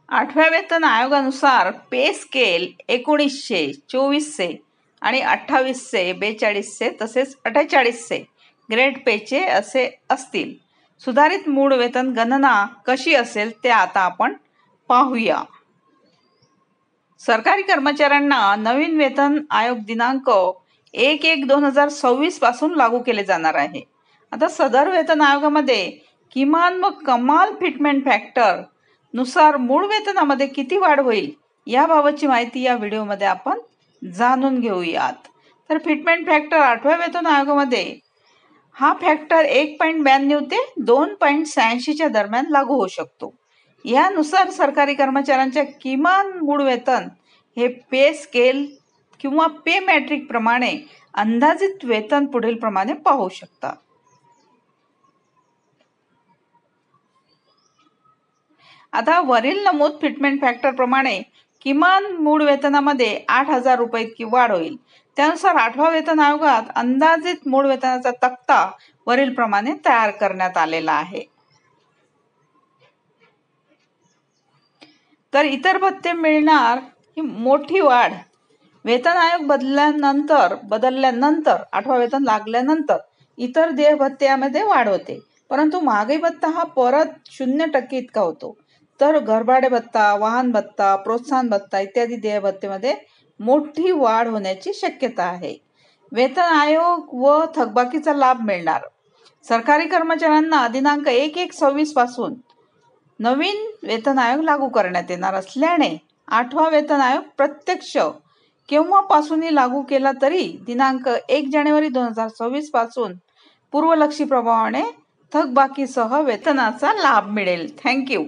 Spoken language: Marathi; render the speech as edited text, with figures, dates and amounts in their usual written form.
8व्या वेतन आयोगानुसार पे स्केल 1900, 2400 आणि 2800, 4200 तसेच 4800 ग्रेड पेचे असे असतील. सुधारित मूळ वेतन गणना कशी असेल ते आता आपण पाहूया. सरकारी कर्मचाऱ्यांना नवीन वेतन आयोग दिनांक 1/1/2026 पासून लागू केले जाणार आहे. आता सदर वेतन आयोगामध्ये किमान व कमाल फिटमेंट फॅक्टर नुसार मूळ वेतनामध्ये किती वाढ होईल याबाबतची माहिती या व्हिडिओमध्ये आपण जाणून घेऊयात. तर फिटमेंट फॅक्टर 8व्या वेतन आयोगामध्ये हा फॅक्टर 1.92 ते 2.86 दरम्यान लागू होऊ शकतो. यानुसार सरकारी कर्मचाऱ्यांच्या किमान मूळ वेतन हे पे स्केल किंवा पे मॅट्रिक प्रमाणे अंदाजित वेतन पुढील प्रमाणे पाहू शकता. आता वरील नमूद फिटमेंट फॅक्टर प्रमाणे किमान मूळ वेतनामध्ये 8,000 रुपये इतकी वाढ होईल. त्यानुसार 8व्या वेतन आयोगात अंदाजित मूळ वेतनाचा तक्ता वरील प्रमाणे तयार करण्यात आलेला आहे. तर इतर भत्ते मिळणार ही मोठी वाढ वेतन आयोग बदलल्यानंतर 8वा वेतन लागल्यानंतर इतर देय भत्त्यामध्ये वाढ होते, परंतु महागाई भत्ता हा परत 0% इतका होतो. तर घरभाडे भत्ता, वाहन भत्ता, प्रोत्साहन भत्ता इत्यादी देय भत्तेमध्ये मोठी वाढ होण्याची शक्यता आहे. वेतन आयोग व थकबाकीचा लाभ मिळणार. सरकारी कर्मचाऱ्यांना दिनांक 1/1/26 पासून नवीन वेतन आयोग लागू करण्यात येणार असल्याने 8वा वेतन आयोग प्रत्यक्ष केव्हापासूनही लागू केला तरी दिनांक 1 जानेवारी 2026 पासून पूर्वलक्षी प्रभावाने थकबाकीसह वेतनाचा लाभ मिळेल. थँक्यू.